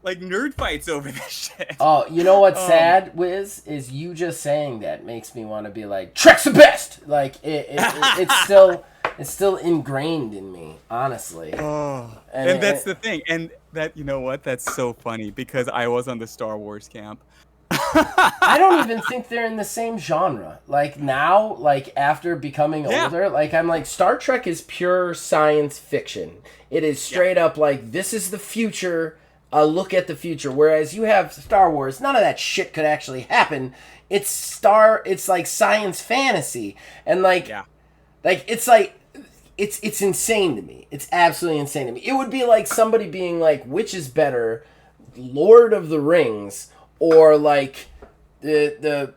nerd fights over this shit. Oh, you know what's sad, Wiz, is you just saying that makes me want to be like, Trek's the best. Like it's still ingrained in me, honestly. Oh, and that's the thing, and that, you know what? That's so funny because I was on the Star Wars camp. I don't even think they're in the same genre. Like now, like after becoming older, like I'm like, Star Trek is pure science fiction. It is straight up like, this is the future, a look at the future. Whereas you have Star Wars, none of that shit could actually happen. It's like science fantasy. And like it's insane to me. It's absolutely insane to me. It would be like somebody being like, which is better, Lord of the Rings or like the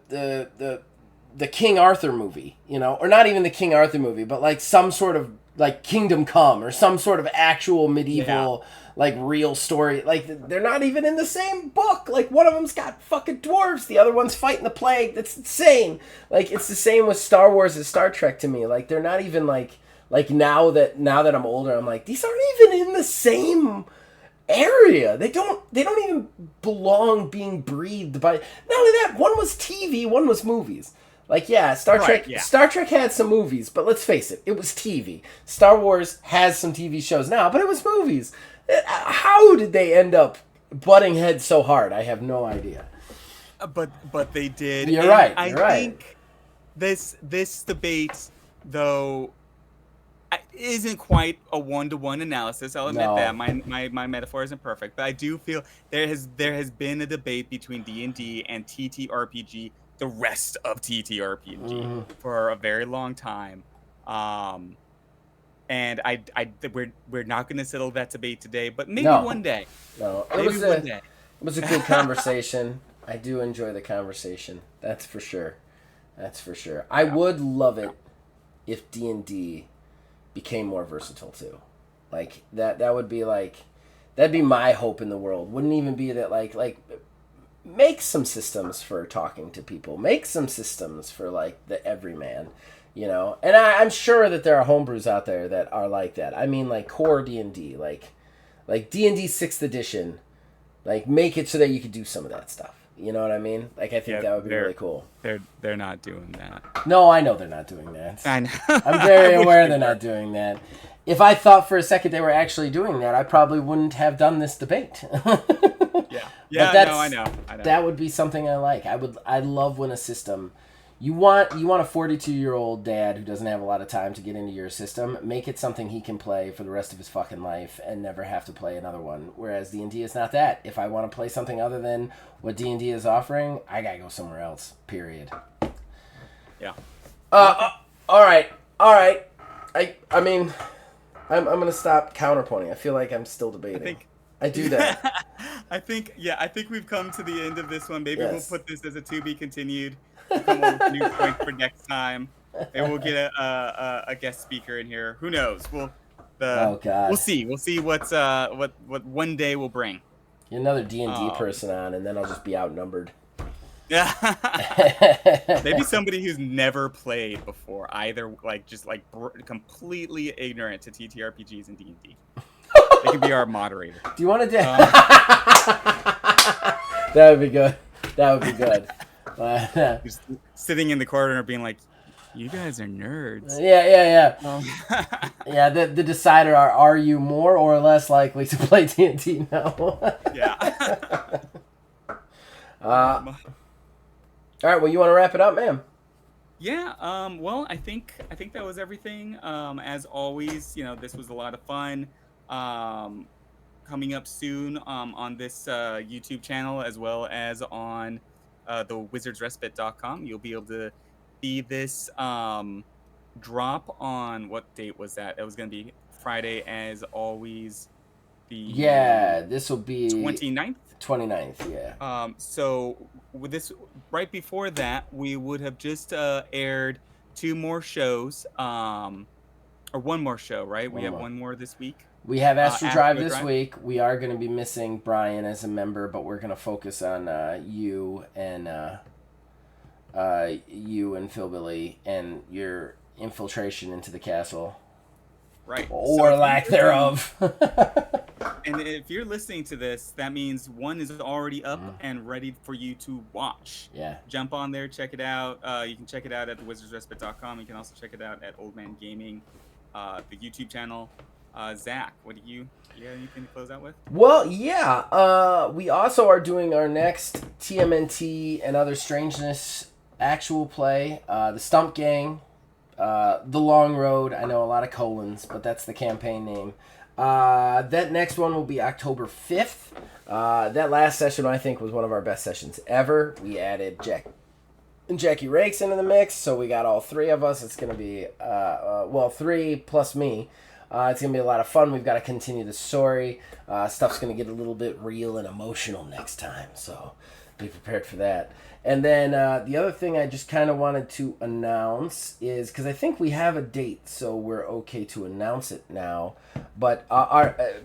King Arthur movie, or not even the King Arthur movie, but like some sort of like Kingdom Come or some sort of actual medieval like real story. Like they're not even in the same book. Like one of them's got fucking dwarves, the other one's fighting the plague. That's insane. Like it's the same with Star Wars and Star Trek to me. Like they're not even like now that I'm older, I'm like, these aren't even in the same area. They don't even belong being breathed by. Not only that, one was TV, one was movies. Like, Star Trek had some movies, but let's face it was TV. Star Wars has some TV shows now, but it was movies. How did they end up butting heads so hard? I have no idea. But they did. You're right. I think this debate, though, isn't quite a one-to-one analysis. I'll admit that my metaphor isn't perfect, but I do feel there has been a debate between D&D and TTRPG, the rest of TTRPG, for a very long time, and we're not going to settle that debate today, but maybe one day. No, it was a good conversation. I do enjoy the conversation. That's for sure. I would love it if D&D became more versatile too. Like that would be like, that'd be my hope in the world. Wouldn't even be that like make some systems for talking to people, make some systems for like the everyman, and I'm sure that there are homebrews out there that are like that. I mean, like core D&D, like D&D 6th edition, like make it so that you could do some of that stuff. You know what I mean? Like, I think that would be really cool. They're not doing that. No, I know they're not doing that. I know. I'm very aware they're not doing that. If I thought for a second they were actually doing that, I probably wouldn't have done this debate. I know. That would be something I like. I love when a system, you want a 42-year-old dad who doesn't have a lot of time to get into your system, make it something he can play for the rest of his fucking life and never have to play another one. Whereas D&D is not that. If I want to play something other than what D&D is offering, I gotta go somewhere else. Period. Yeah. All right. I mean, I'm gonna stop counterpointing. I feel like I'm still debating. I do that. I think we've come to the end of this one. Maybe we'll put this as a to be continued. Come up with new points for next time. Maybe we'll get a guest speaker in here. Who knows? Oh God. We'll see. We'll see what one day will bring. Get another D&D person on, and then I'll just be outnumbered. Yeah. Maybe somebody who's never played before, either completely ignorant to TTRPGs and D&D. They can be our moderator. Do you want to do? That would be good. Just sitting in the corner being like, You guys are nerds. Yeah. Um, Yeah, the decider are you more or less likely to play D&D now? yeah. All right, well, you want to wrap it up, man? Yeah, well, I think that was everything. As always, this was a lot of fun. Um, Coming up soon on this YouTube channel as well as on the wizardsrespite.com. You'll be able to see this drop on what date was that? It was going to be Friday as always, the Yeah, this will be 29th. 29th, yeah. So with this right before that, we would have just aired two more shows, or one more show, right? We One have more. one more this week. We have Astral Drive Astro this Drive. week. We are going to be missing Brian as a member, but we're going to focus on you and Philbilly and your infiltration into the castle. Right. Or lack thereof. And if you're listening to this, that means one is already up and ready for you to watch. Yeah. Jump on there, check it out. You can check it out at thewizardsrespite.com. You can also check it out at Old Man Gaming, the YouTube channel. Zach, you have anything to close out with? Well, yeah. We also are doing our next TMNT and Other Strangeness actual play. The Stump Gang. The Long Road. I know a lot of colons, but that's the campaign name. That next one will be October 5th. That last session, I think, was one of our best sessions ever. We added Jackie Rakes into the mix, so we got all three of us. It's going to be, three plus me. It's going to be a lot of fun. We've got to continue the story. Stuff's going to get a little bit real and emotional next time, so be prepared for that. And then the other thing I just kind of wanted to announce is, because I think we have a date, so we're okay to announce it now. But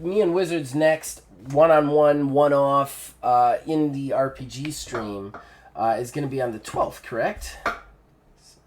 me and Wizard's next one-on-one, one-off indie RPG stream is going to be on the 12th, correct?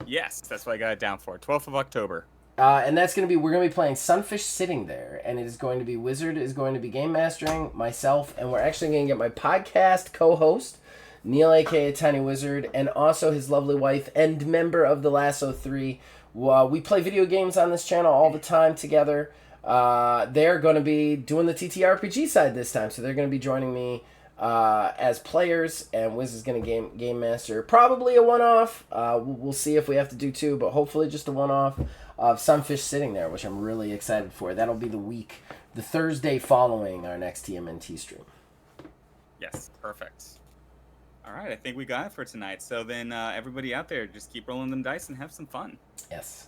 Yes, that's what I got it down for. 12th of October. And that's going to be, we're going to be playing Sunfish Sitting There. And it is going to be, Wizard is going to be game mastering, myself, and we're actually going to get my podcast co-host, Neil, aka Tiny Wizard, and also his lovely wife and member of the Lasso 3. We play video games on this channel all the time together. They're going to be doing the TTRPG side this time, so they're going to be joining me as players, and Wiz is going to game master. Probably a one-off. We'll see if we have to do two, but hopefully just a one-off of Sunfish Sitting There, which I'm really excited for. That'll be the Thursday following our next TMNT stream. Yes, perfect. All right, I think we got it for tonight. So then everybody out there, just keep rolling them dice and have some fun. Yes.